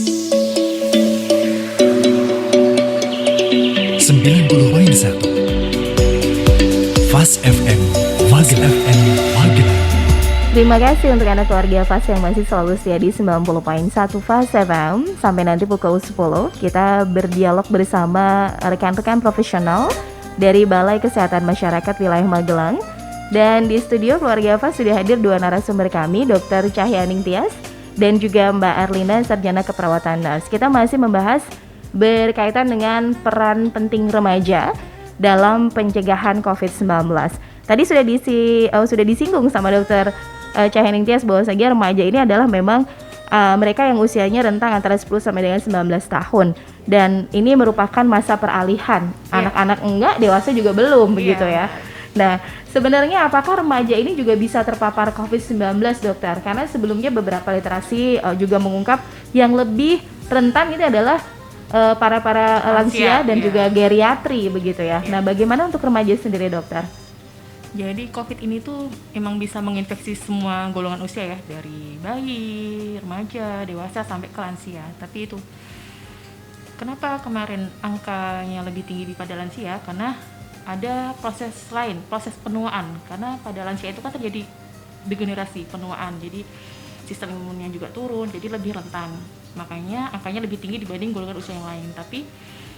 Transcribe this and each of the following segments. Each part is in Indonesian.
90.1 Fast FM Magelang. Terima kasih untuk Anda keluarga Fast yang masih selalu setia di 90.1 Fast FM. Sampai nanti pukul 10 kita berdialog bersama rekan-rekan profesional dari Balai Kesehatan Masyarakat Wilayah Magelang. Dan di studio keluarga Fast sudah hadir dua narasumber kami, Dr. Cahyaning Tias dan juga Mbak Arlina, Sarjana Keperawatan Nurse. Kita masih membahas berkaitan dengan peran penting remaja dalam pencegahan COVID-19. Tadi sudah disinggung sama Dr. Cahyaning Tias bahwa saja remaja ini adalah memang mereka yang usianya rentang antara 10 sampai dengan 19 tahun, dan ini merupakan masa peralihan. Anak-anak enggak, dewasa juga belum, begitu ya. Nah, sebenarnya apakah remaja ini juga bisa terpapar COVID-19, dokter? Karena sebelumnya beberapa literasi juga mengungkap yang lebih rentan ini adalah para lansia dan juga geriatri, begitu ya. Nah, bagaimana untuk remaja sendiri, dokter? Jadi COVID ini tuh emang bisa menginfeksi semua golongan usia ya, dari bayi, remaja, dewasa sampai ke lansia. Tapi itu kenapa kemarin angkanya lebih tinggi daripada lansia? Karena ada proses lain, proses penuaan. Karena pada lansia itu kan terjadi degenerasi, penuaan. Jadi sistem imunnya juga turun, jadi lebih rentan. Makanya angkanya lebih tinggi dibanding golongan usia yang lain. Tapi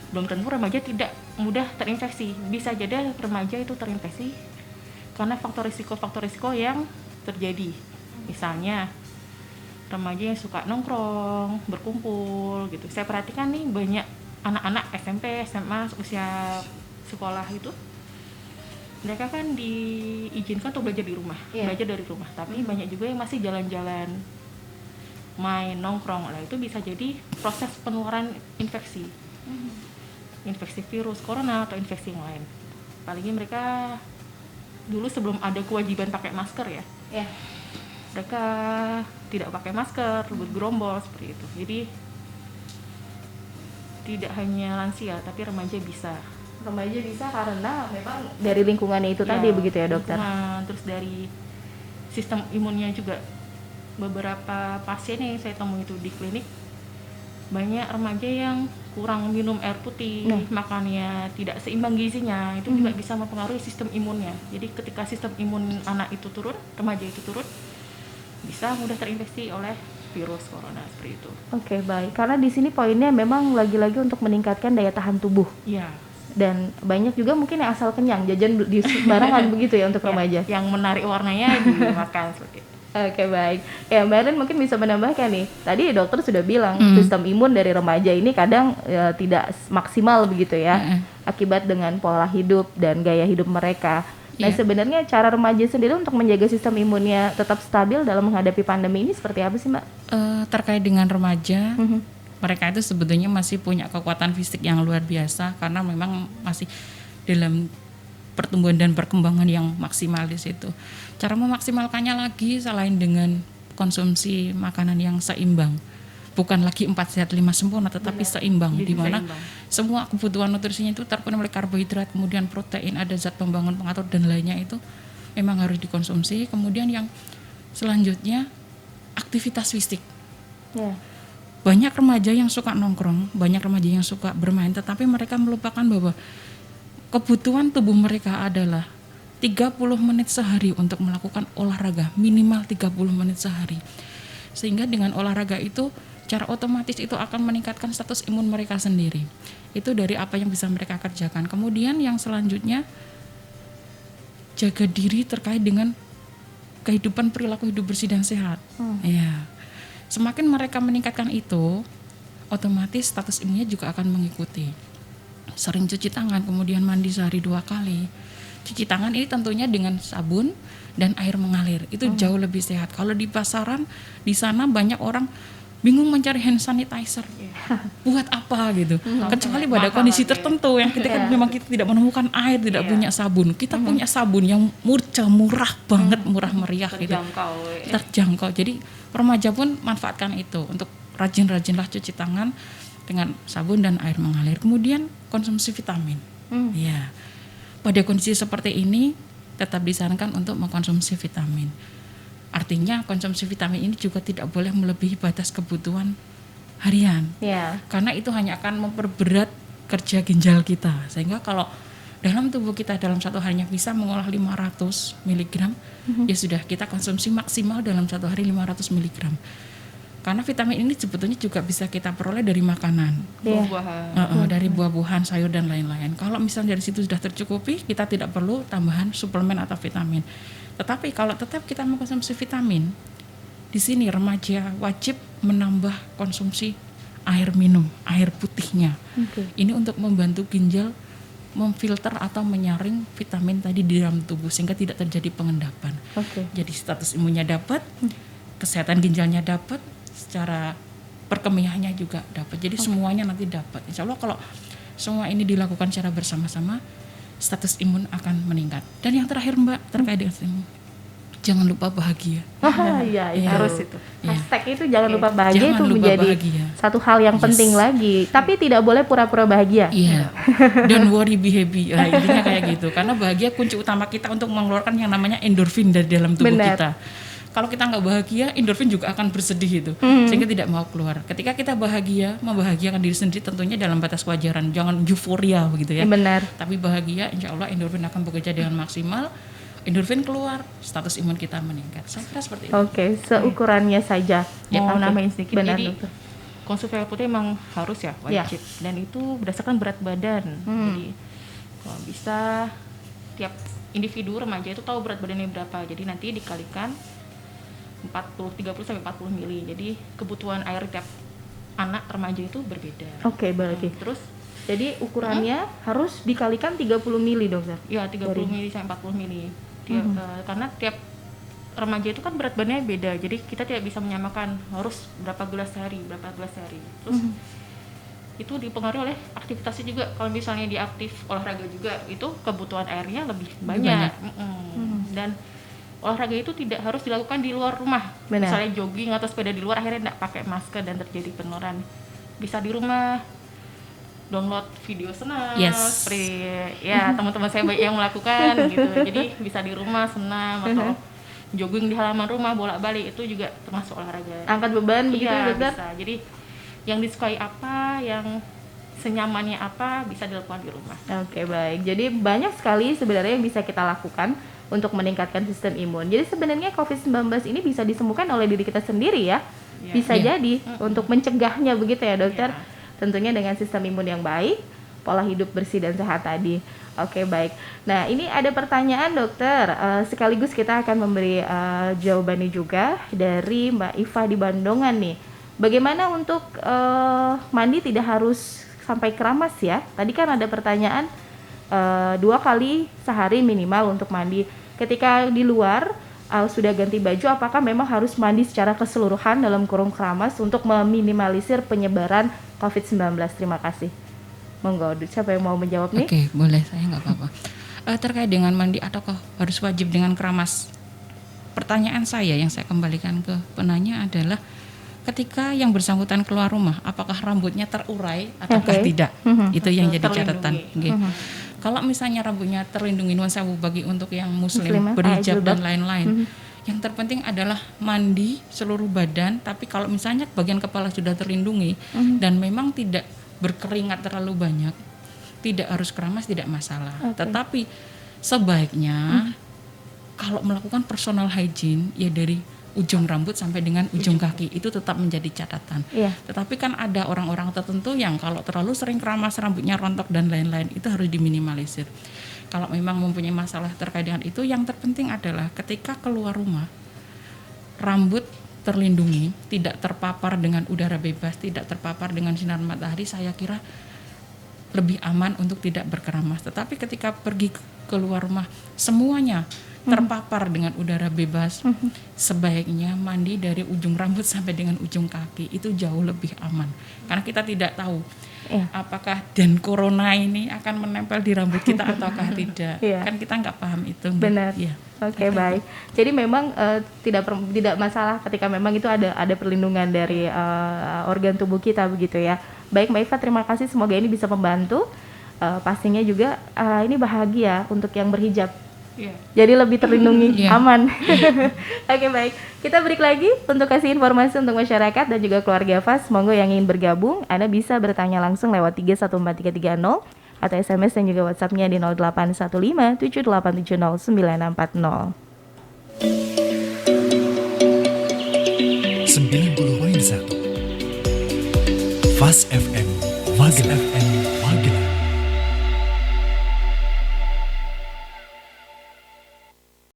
belum tentu remaja tidak mudah terinfeksi. Bisa jadi remaja itu terinfeksi karena faktor risiko yang terjadi. Misalnya remaja yang suka nongkrong, berkumpul gitu. Saya perhatikan nih banyak anak-anak SMP, SMA, usia sekolah itu, mereka kan diizinkan untuk belajar di rumah, belajar dari rumah. Tapi banyak juga yang masih jalan-jalan, main, nongkrong. Lah itu bisa jadi proses penularan infeksi, infeksi virus corona atau infeksi yang lain. Apalagi mereka dulu sebelum ada kewajiban pakai masker ya, mereka tidak pakai masker, bergerombol seperti itu. Jadi tidak hanya lansia, tapi remaja bisa. Remaja bisa karena memang dari lingkungannya itu tadi, begitu ya, dokter? Terus dari sistem imunnya juga. Beberapa pasien yang saya temui itu di klinik, banyak remaja yang kurang minum air putih, makannya tidak seimbang gizinya, itu juga bisa mempengaruhi sistem imunnya. Jadi ketika sistem imun anak itu turun, remaja itu turun, bisa mudah terinfeksi oleh virus corona seperti itu. Oke, baik. Karena di sini poinnya memang lagi-lagi untuk meningkatkan daya tahan tubuh. Iya. Dan banyak juga mungkin yang asal kenyang, jajan di sembarangan begitu ya untuk remaja. Yang menarik warnanya dimakan seperti itu. Oke, baik. Ya, Mbak Rin mungkin bisa menambahkan nih. Tadi dokter sudah bilang sistem imun dari remaja ini kadang tidak maksimal begitu ya, akibat dengan pola hidup dan gaya hidup mereka. Nah, sebenarnya cara remaja sendiri untuk menjaga sistem imunnya tetap stabil dalam menghadapi pandemi ini seperti apa sih, Mbak? Terkait dengan remaja, mereka itu sebetulnya masih punya kekuatan fisik yang luar biasa karena memang masih dalam pertumbuhan dan perkembangan yang maksimal di situ. Cara memaksimalkannya lagi selain dengan konsumsi makanan yang seimbang. Bukan lagi 4 sehat 5 sempurna, tetapi seimbang, di mana semua kebutuhan nutrisinya itu terpenuhi oleh karbohidrat, kemudian protein, ada zat pembangun pengatur dan lainnya itu memang harus dikonsumsi. Kemudian yang selanjutnya aktivitas fisik. Banyak remaja yang suka nongkrong, banyak remaja yang suka bermain, tetapi mereka melupakan bahwa kebutuhan tubuh mereka adalah 30 menit sehari untuk melakukan olahraga, minimal 30 menit sehari. Sehingga dengan olahraga itu secara otomatis itu akan meningkatkan status imun mereka sendiri. Itu dari apa yang bisa mereka kerjakan. Kemudian yang selanjutnya, jaga diri terkait dengan kehidupan perilaku hidup bersih dan sehat. Ya. Semakin mereka meningkatkan itu, otomatis status imunnya juga akan mengikuti. Sering cuci tangan, kemudian mandi sehari 2 kali. Cuci tangan ini tentunya dengan sabun dan air mengalir. Itu jauh lebih sehat. Kalau di pasaran, di sana banyak orang bingung mencari hand sanitizer. Buat apa gitu? Kecuali pada kondisi tertentu yang ketika memang kita tidak menemukan air, tidak punya sabun. Kita punya sabun yang murah banget, murah meriah terjangkau, gitu. Terjangkau. Jadi remaja pun manfaatkan itu untuk rajin-rajinlah cuci tangan dengan sabun dan air mengalir. Kemudian konsumsi vitamin. Ya. Pada kondisi seperti ini tetap disarankan untuk mengkonsumsi vitamin. Artinya konsumsi vitamin ini juga tidak boleh melebihi batas kebutuhan harian. Ya. Karena itu hanya akan memperberat kerja ginjal kita. Sehingga kalau dalam tubuh kita dalam satu harinya bisa mengolah 500 mg, ya sudah kita konsumsi maksimal dalam satu hari 500 mg. Karena vitamin ini sebetulnya juga bisa kita peroleh dari makanan. Iya. Buah-buahan. Dari buah-buahan, sayur dan lain-lain. Kalau misalnya dari situ sudah tercukupi, kita tidak perlu tambahan suplemen atau vitamin. Tetapi kalau tetap kita mengkonsumsi vitamin, di sini remaja wajib menambah konsumsi air minum, air putihnya. Oke. Ini untuk membantu ginjal memfilter atau menyaring vitamin tadi di dalam tubuh sehingga tidak terjadi pengendapan. Oke. Jadi status imunnya dapat, kesehatan ginjalnya dapat, secara perkemihannya juga dapat. Jadi semuanya nanti dapat. Insya Allah kalau semua ini dilakukan secara bersama-sama, status imun akan meningkat. Dan yang terakhir Mbak, terkait dengan imun, jangan lupa bahagia. Iya, Iya. Harus itu. Iya. Hashtag itu jangan lupa bahagia Jangan itu lupa menjadi bahagia. satu hal yang Yes. penting lagi. Tapi tidak boleh pura-pura bahagia. Iya, don't worry, be happy. Nah, intinya kayak gitu. Karena bahagia kunci utama kita untuk mengeluarkan yang namanya endorfin dari dalam tubuh Benar. kita. Kalau kita nggak bahagia, endorfin juga akan bersedih itu, sehingga tidak mau keluar. Ketika kita bahagia, membahagiakan diri sendiri tentunya dalam batas kewajaran, jangan euforia begitu ya. Benar. Tapi bahagia, insya Allah endorfin akan bekerja dengan maksimal. Endorfin keluar, status imun kita meningkat. Saya kira seperti itu. Oke, seukurannya saja. Mau Oke. nambahin sedikit, Benar, jadi dokter. konsumsi air putih emang harus ya, wajib. Dan itu berdasarkan berat badan. Jadi kalau bisa tiap individu remaja itu tahu berat badannya berapa. Jadi nanti dikalikan 30 sampai 40 mili. Jadi kebutuhan air tiap anak remaja itu berbeda. Oke, baik. Terus Jadi ukurannya harus dikalikan 30 mili, dokter. ya 30 mili sampai 40 mili. Karena tiap remaja itu kan berat badannya beda. Jadi kita tidak bisa menyamakan harus berapa gelas sehari. Terus itu dipengaruhi oleh aktivitasnya juga. Kalau misalnya dia aktif olahraga juga, itu kebutuhan airnya lebih banyak. Dan olahraga itu tidak harus dilakukan di luar rumah. Benar. Misalnya jogging atau sepeda di luar, akhirnya tidak pakai masker dan terjadi penularan. Bisa di rumah download video senam, Yes. seperti ya teman-teman saya banyak yang melakukan gitu. Jadi bisa di rumah senam atau jogging di halaman rumah bolak-balik, itu juga termasuk olahraga. Angkat beban begitu, Iya, dokter? bisa. Jadi yang disukai apa, yang senyamannya apa, bisa dilakukan di rumah. Oke, baik. Jadi banyak sekali sebenarnya yang bisa kita lakukan untuk meningkatkan sistem imun. Jadi sebenarnya COVID-19 ini bisa disembuhkan oleh diri kita sendiri ya. Ya. Bisa jadi untuk mencegahnya begitu ya, dokter. Ya. Tentunya dengan sistem imun yang baik, pola hidup bersih dan sehat tadi. Oke, baik. Nah, ini ada pertanyaan, dokter. Sekaligus kita akan memberi jawabannya juga dari Mbak Iva di Bandungan nih. Bagaimana untuk mandi tidak harus sampai keramas ya? Tadi kan ada pertanyaan 2 kali sehari minimal untuk mandi. Ketika di luar sudah ganti baju, apakah memang harus mandi secara keseluruhan dalam kurung keramas untuk meminimalisir penyebaran COVID-19? Terima kasih. Monggo, siapa yang mau menjawab nih? Oke, boleh, saya nggak apa-apa. Terkait dengan mandi ataukah harus wajib dengan keramas? Pertanyaan saya yang saya kembalikan ke penanya adalah ketika yang bersangkutan keluar rumah, apakah rambutnya terurai ataukah Oke. tidak? Itu yang jadi Terlindungi. catatan. Oke. Kalau misalnya rambutnya terlindungi, nuwun sewu bagi untuk yang muslim Muslimah, berhijab jilbab. dan lain-lain. Yang terpenting adalah mandi seluruh badan, tapi kalau misalnya bagian kepala sudah terlindungi dan memang tidak berkeringat terlalu banyak, tidak harus keramas, tidak masalah. Tetapi sebaiknya kalau melakukan personal hygiene ya dari ujung rambut sampai dengan ujung kaki itu tetap menjadi catatan. Iya. Tetapi kan ada orang-orang tertentu yang kalau terlalu sering keramas rambutnya rontok dan lain-lain itu harus diminimalisir. Kalau memang mempunyai masalah terkait dengan itu, yang terpenting adalah ketika keluar rumah rambut terlindungi, tidak terpapar dengan udara bebas, tidak terpapar dengan sinar matahari, saya kira lebih aman untuk tidak berkeramas. Tetapi ketika pergi keluar rumah semuanya terpapar dengan udara bebas, sebaiknya mandi dari ujung rambut sampai dengan ujung kaki, itu jauh lebih aman. Karena kita tidak tahu apakah dan corona ini akan menempel di rambut kita ataukah tidak. Iya. Kan kita nggak paham itu. Benar. Ya. Oke, baik. Jadi memang tidak masalah ketika memang itu ada perlindungan dari organ tubuh kita begitu ya. Baik, Mbak Iva, terima kasih. Semoga ini bisa membantu. Pastinya juga ini bahagia untuk yang berhijab Iya. Jadi lebih terlindungi, Iya. aman. Oke, baik. Kita break lagi untuk kasih informasi untuk masyarakat dan juga keluarga Fas. Monggo yang ingin bergabung, Anda bisa bertanya langsung lewat 314330 atau SMS dan juga WhatsApp-nya di 0815 7870 940. 90.1 Fast FM Magelang FM